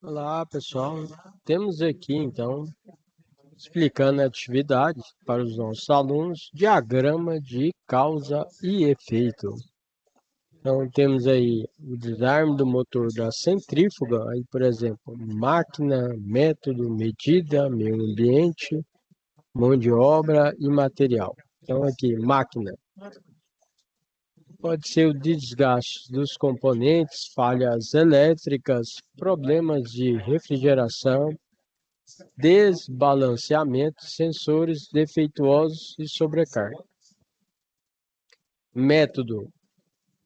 Olá, pessoal. Temos aqui, então, explicando a atividade para os nossos alunos, diagrama de causa e efeito. Então, temos aí o desarme do motor da centrífuga, aí, por exemplo, máquina, método, medida, meio ambiente, mão de obra e material. Então, aqui, máquina. Pode ser o desgaste dos componentes, falhas elétricas, problemas de refrigeração, desbalanceamento, sensores defeituosos e sobrecarga. Método: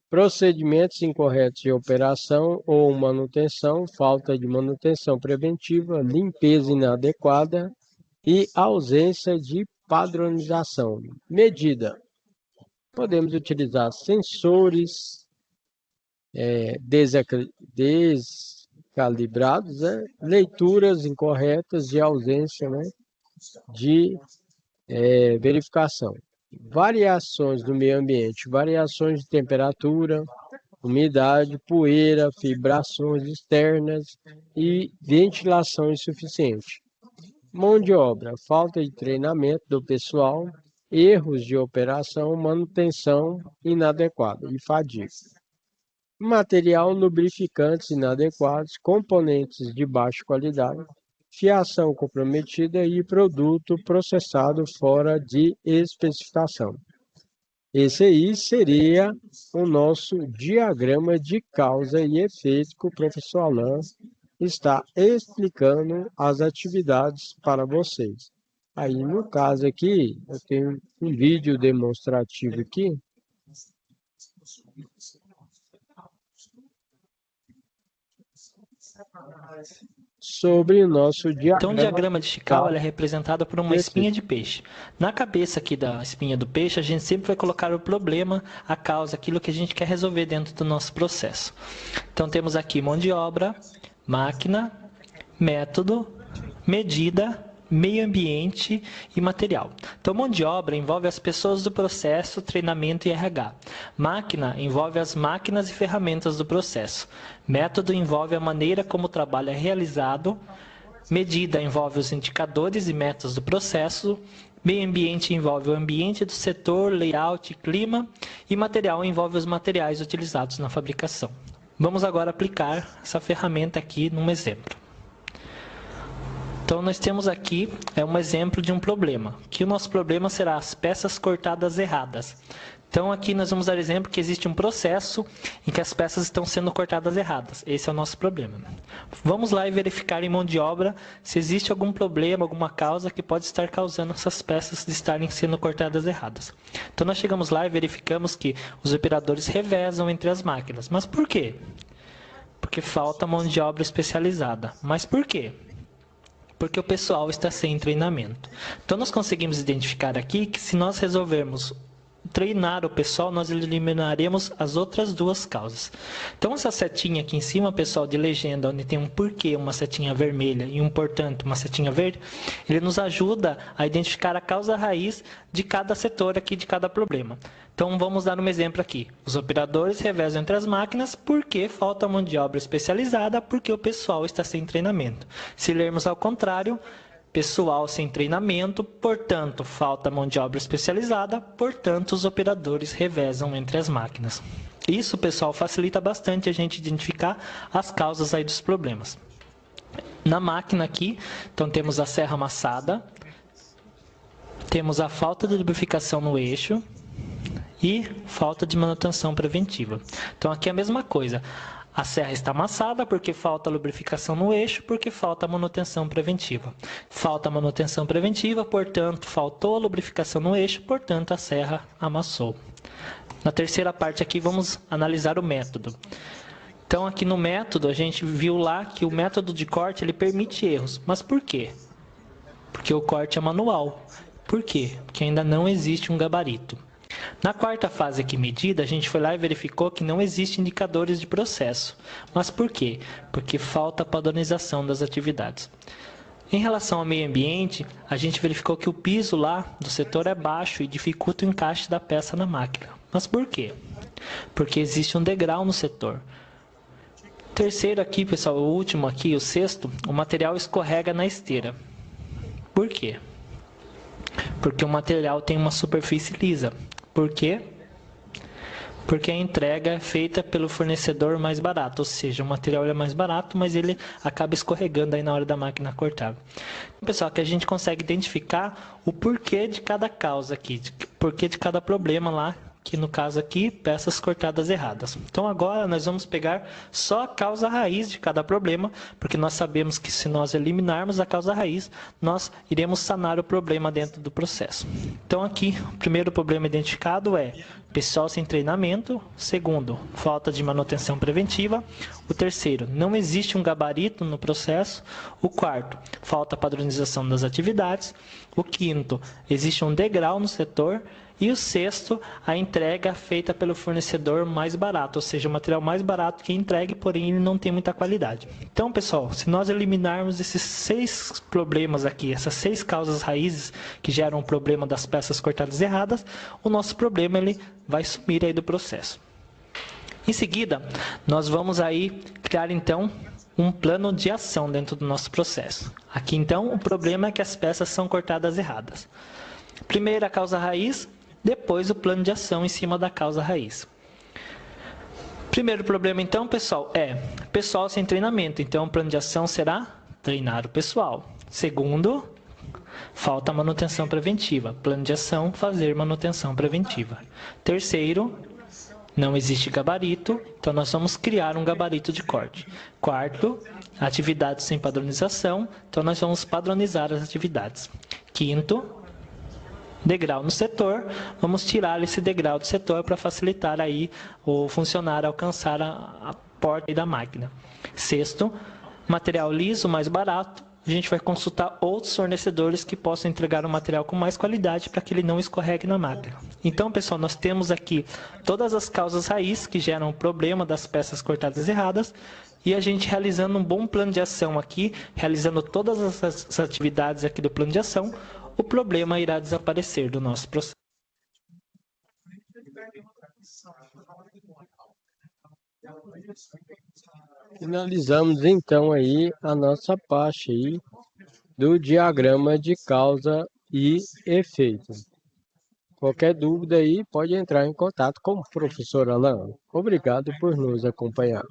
procedimentos incorretos de operação ou manutenção, falta de manutenção preventiva, limpeza inadequada e ausência de padronização. Medida: podemos utilizar sensores descalibrados, leituras incorretas de ausência, de verificação. Variações do meio ambiente, variações de temperatura, umidade, poeira, vibrações externas e ventilação insuficiente. Mão de obra, falta de treinamento do pessoal, erros de operação, manutenção inadequada e fadiga. Material, lubrificantes inadequados, componentes de baixa qualidade, fiação comprometida e produto processado fora de especificação. Esse aí seria o nosso diagrama de causa e efeito que o professor Alain está explicando as atividades para vocês. Aí, no caso aqui, eu tenho um vídeo demonstrativo aqui. Sobre o nosso diagrama. Então, o diagrama de Chikawa é representado por uma espinha de peixe. Na cabeça aqui da espinha do peixe, a gente sempre vai colocar o problema, a causa, aquilo que a gente quer resolver dentro do nosso processo. Então, temos aqui mão de obra, máquina, método, medida, meio ambiente e material. Então, mão de obra envolve as pessoas do processo, treinamento e RH. Máquina envolve as máquinas e ferramentas do processo. Método envolve a maneira como o trabalho é realizado. Medida envolve os indicadores e metas do processo. Meio ambiente envolve o ambiente do setor, layout, clima. E material envolve os materiais utilizados na fabricação. Vamos agora aplicar essa ferramenta aqui num exemplo. Então, nós temos aqui um exemplo de um problema, que o nosso problema será as peças cortadas erradas. Então, aqui nós vamos dar exemplo que existe um processo em que as peças estão sendo cortadas erradas. Esse é o nosso problema. Vamos lá e verificar em mão de obra se existe algum problema, alguma causa que pode estar causando essas peças de estarem sendo cortadas erradas. Então, nós chegamos lá e verificamos que os operadores revezam entre as máquinas. Mas por quê? Porque falta mão de obra especializada. Mas por quê? Porque o pessoal está sem treinamento. Então, nós conseguimos identificar aqui que se nós resolvermos treinar o pessoal, nós eliminaremos as outras duas causas. Então, essa setinha aqui em cima, pessoal, de legenda, onde tem um porquê, uma setinha vermelha e um portanto, uma setinha verde, ele nos ajuda a identificar a causa raiz de cada setor aqui, de cada problema. Então, vamos dar um exemplo aqui. Os operadores revezam entre as máquinas porque falta mão de obra especializada, porque o pessoal está sem treinamento. Se lermos ao contrário, pessoal sem treinamento, portanto, falta mão de obra especializada, portanto, os operadores revezam entre as máquinas. Isso, pessoal, facilita bastante a gente identificar as causas aí dos problemas. Na máquina aqui, então temos a serra amassada, temos a falta de lubrificação no eixo e falta de manutenção preventiva. Então, aqui é a mesma coisa. A serra está amassada porque falta lubrificação no eixo, porque falta manutenção preventiva. Falta manutenção preventiva, portanto, faltou a lubrificação no eixo, portanto, a serra amassou. Na terceira parte aqui, vamos analisar o método. Então, aqui no método, a gente viu lá que o método de corte ele permite erros. Mas por quê? Porque o corte é manual. Por quê? Porque ainda não existe um gabarito. Na quarta fase aqui, medida, a gente foi lá e verificou que não existem indicadores de processo. Mas por quê? Porque falta padronização das atividades. Em relação ao meio ambiente, a gente verificou que o piso lá do setor é baixo e dificulta o encaixe da peça na máquina. Mas por quê? Porque existe um degrau no setor. Terceiro aqui, pessoal, o último aqui, o sexto, o material escorrega na esteira. Por quê? Porque o material tem uma superfície lisa. Por quê? Porque a entrega é feita pelo fornecedor mais barato, ou seja, o material é mais barato, mas ele acaba escorregando aí na hora da máquina cortar. Então, pessoal, que a gente consegue identificar o porquê de cada causa aqui, porquê de cada problema lá, que no caso aqui, peças cortadas erradas. Então agora nós vamos pegar só a causa raiz de cada problema, porque nós sabemos que se nós eliminarmos a causa raiz, nós iremos sanar o problema dentro do processo. Então aqui, o primeiro problema identificado é pessoal sem treinamento. Segundo, falta de manutenção preventiva. O terceiro, não existe um gabarito no processo. O quarto, falta padronização das atividades. O quinto, existe um degrau no setor. E o sexto, a entrega feita pelo fornecedor mais barato, ou seja, o material mais barato que é entregue, porém ele não tem muita qualidade. Então, pessoal, se nós eliminarmos esses 6 problemas aqui, essas 6 causas raízes que geram o problema das peças cortadas erradas, o nosso problema ele vai sumir aí do processo. Em seguida, nós vamos aí criar então um plano de ação dentro do nosso processo. Aqui então, o problema é que as peças são cortadas erradas. Primeiro a causa raiz, depois o plano de ação em cima da causa raiz. Primeiro problema então, pessoal, é pessoal sem treinamento. Então o plano de ação será treinar o pessoal. Segundo, falta manutenção preventiva. Plano de ação, fazer manutenção preventiva. Terceiro, não existe gabarito, então nós vamos criar um gabarito de corte. Quarto, atividades sem padronização, então nós vamos padronizar as atividades. Quinto, degrau no setor, vamos tirar esse degrau do setor para facilitar aí o funcionário alcançar a porta da máquina. Sexto, material liso, mais barato, a gente vai consultar outros fornecedores que possam entregar um material com mais qualidade para que ele não escorregue na máquina. Então, pessoal, nós temos aqui todas as causas raiz que geram o problema das peças cortadas erradas e a gente realizando um bom plano de ação aqui, realizando todas as atividades aqui do plano de ação, o problema irá desaparecer do nosso processo. Finalizamos então aí a nossa parte aí do diagrama de causa e efeito. Qualquer dúvida aí pode entrar em contato com o professor Alan. Obrigado por nos acompanhar.